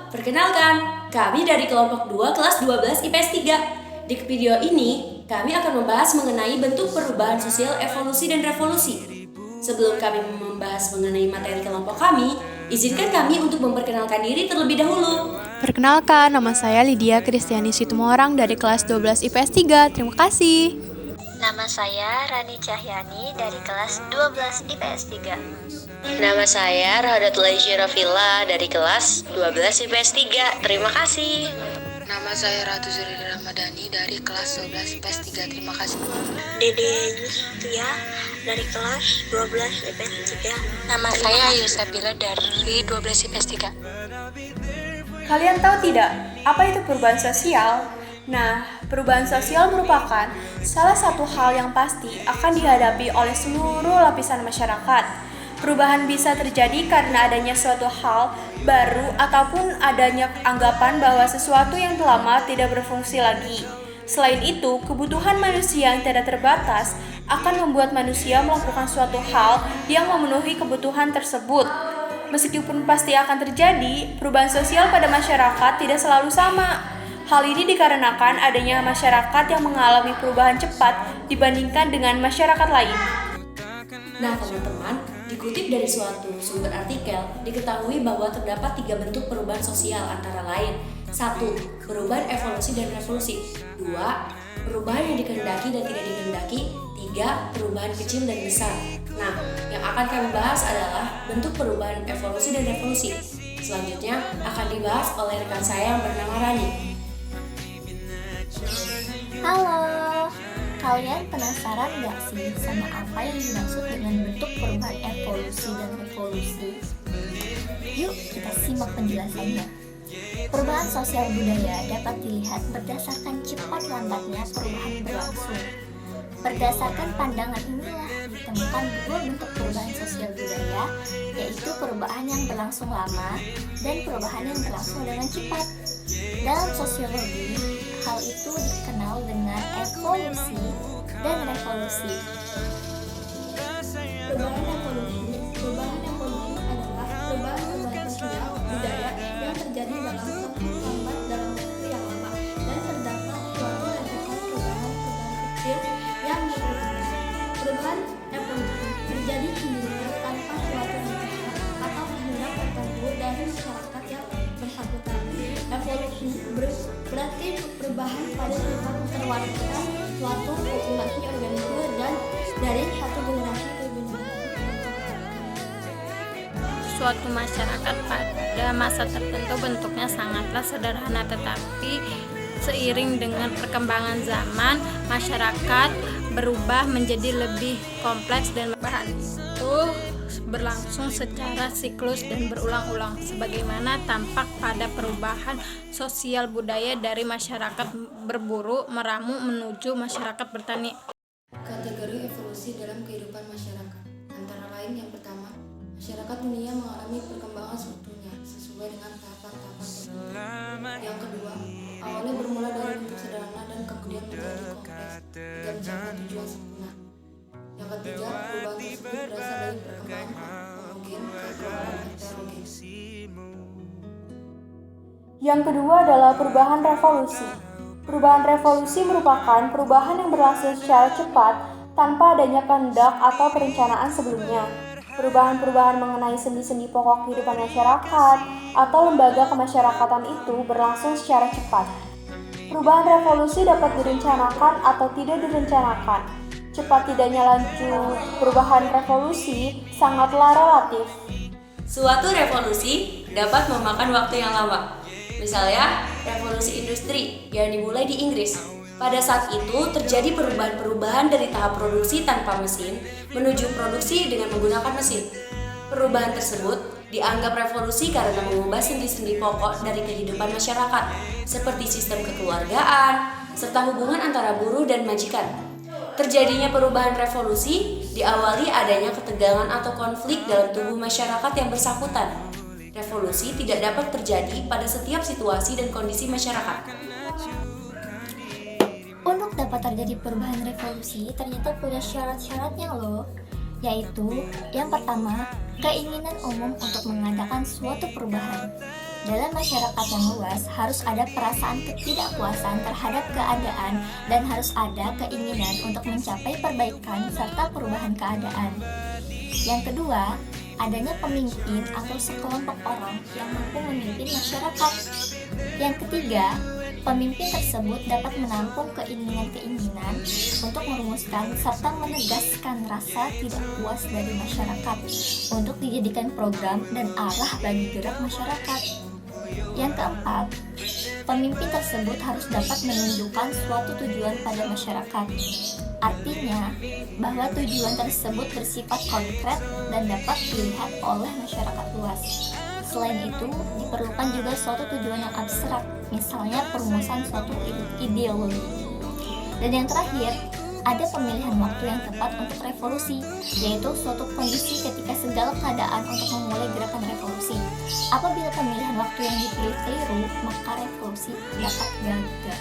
perkenalkan, kami dari kelompok 2 kelas 12 IPS 3. Di video ini, kami akan membahas mengenai bentuk perubahan sosial evolusi dan revolusi. Sebelum kami membahas mengenai materi kelompok kami, izinkan kami untuk memperkenalkan diri terlebih dahulu. Perkenalkan, nama saya Lydia Kristiani Situmorang dari kelas 12 IPS 3. Terima kasih. Nama saya Rani Cahyani dari kelas 12 IPS 3. Nama saya Rohadatul Syirafila dari kelas 12 IPS 3. Terima kasih. Nama saya Ratu Zuri Ramadhani dari kelas 12 IPS 3. Terima kasih. Dede Justia dari kelas 12 IPS 3. Nama saya Ayu Sabila dari 12 IPS 3. Kalian tahu tidak, apa itu perubahan sosial? Nah, perubahan sosial merupakan salah satu hal yang pasti akan dihadapi oleh seluruh lapisan masyarakat. Perubahan bisa terjadi karena adanya suatu hal baru ataupun adanya anggapan bahwa sesuatu yang lama tidak berfungsi lagi. Selain itu, kebutuhan manusia yang tidak terbatas akan membuat manusia melakukan suatu hal yang memenuhi kebutuhan tersebut. Meskipun pasti akan terjadi, perubahan sosial pada masyarakat tidak selalu sama. Hal ini dikarenakan adanya masyarakat yang mengalami perubahan cepat dibandingkan dengan masyarakat lain. Nah teman-teman, dikutip dari suatu sumber artikel, diketahui bahwa terdapat 3 bentuk perubahan sosial antara lain. 1. Perubahan evolusi dan revolusi. 2. Perubahan yang dikehendaki dan tidak dikehendaki. 3. Perubahan kecil dan besar. Nah, yang akan kami bahas adalah bentuk perubahan evolusi dan revolusi. Selanjutnya akan dibahas oleh rekan saya yang bernama Rani. Halo, kalian penasaran gak sih sama apa yang dimaksud dengan bentuk perubahan evolusi dan revolusi? Yuk kita simak penjelasannya. Perubahan sosial budaya dapat dilihat berdasarkan cepat lambatnya perubahan berlangsung. Berdasarkan pandangan inilah ditemukan 2 bentuk perubahan sosial budaya, yaitu perubahan yang berlangsung lama dan perubahan yang berlangsung dengan cepat. Dalam sosiologi, hal itu dikenal dengan evolusi dan revolusi. Perubahan evolusi adalah perubahan sosial budaya yang terjadi dalam waktu lambat dalam waktu yang lama dan terdapat suatu rentetan perubahan kecil yang mengikutinya. Perubahan evolusi terjadi sendirian tanpa suatu rencana atau kehendak tertentu dari masyarakat yang bersangkutan. Evolusi berarti perubahan pada sifat keterwarisan suatu populasi organisme dan dari satu generasi ke generasi. Suatu masyarakat pada masa tertentu bentuknya sangatlah sederhana, tetapi seiring dengan perkembangan zaman, masyarakat berubah menjadi lebih kompleks dan perubahan itu berlangsung secara siklus dan berulang-ulang, sebagaimana tampak pada perubahan sosial budaya dari masyarakat berburu meramu menuju masyarakat bertani. Kategori evolusi dalam kehidupan masyarakat antara lain yang pertama, masyarakat dunia mengalami perkembangan strukturnya sesuai dengan tahapan-tahapan tertentu. Yang kedua, awalnya bermula dari bentuk sederhana dan kemudian menjadi kompleks hingga mencapai tujuan sempurna. Yang ketiga, perubahan tersebut berasal dari perkembangan homogen ke perubahan heterogen. Yang kedua adalah perubahan revolusi. Perubahan revolusi merupakan perubahan yang berlangsung secara cepat tanpa adanya kehendak atau perencanaan sebelumnya. Perubahan-perubahan mengenai sendi-sendi pokok kehidupan masyarakat atau lembaga kemasyarakatan itu berlangsung secara cepat. Perubahan revolusi dapat direncanakan atau tidak direncanakan. Cepat tidaknya lanjut perubahan revolusi sangatlah relatif. Suatu revolusi dapat memakan waktu yang lama. Misalnya, revolusi industri yang dimulai di Inggris. Pada saat itu terjadi perubahan-perubahan dari tahap produksi tanpa mesin menuju produksi dengan menggunakan mesin. Perubahan tersebut dianggap revolusi karena mengubah sendi-sendi pokok dari kehidupan masyarakat, seperti sistem kekeluargaan, serta hubungan antara buruh dan majikan. Terjadinya perubahan revolusi diawali adanya ketegangan atau konflik dalam tubuh masyarakat yang bersangkutan. Revolusi tidak dapat terjadi pada setiap situasi dan kondisi masyarakat. Untuk dapat terjadi perubahan revolusi ternyata punya syarat-syaratnya loh, yaitu yang pertama, keinginan umum untuk mengadakan suatu perubahan. Dalam masyarakat yang luas harus ada perasaan ketidakpuasan terhadap keadaan dan harus ada keinginan untuk mencapai perbaikan serta perubahan keadaan. Yang kedua, adanya pemimpin atau sekelompok orang yang mampu memimpin masyarakat. Yang ketiga, pemimpin tersebut dapat menampung keinginan-keinginan untuk merumuskan serta menegaskan rasa tidak puas dari masyarakat untuk dijadikan program dan arah bagi gerak masyarakat. Yang keempat, pemimpin tersebut harus dapat menunjukkan suatu tujuan pada masyarakat. Artinya, bahwa tujuan tersebut bersifat konkret dan dapat dilihat oleh masyarakat luas. Selain itu, diperlukan juga suatu tujuan yang abstrak, misalnya perumusan suatu ideologi. Dan yang terakhir, ada pemilihan waktu yang tepat untuk revolusi, yaitu suatu kondisi ketika segala keadaan untuk memulai gerakan revolusi. Apabila pemilihan waktu yang dipilih keliru, maka revolusi dapat gagal.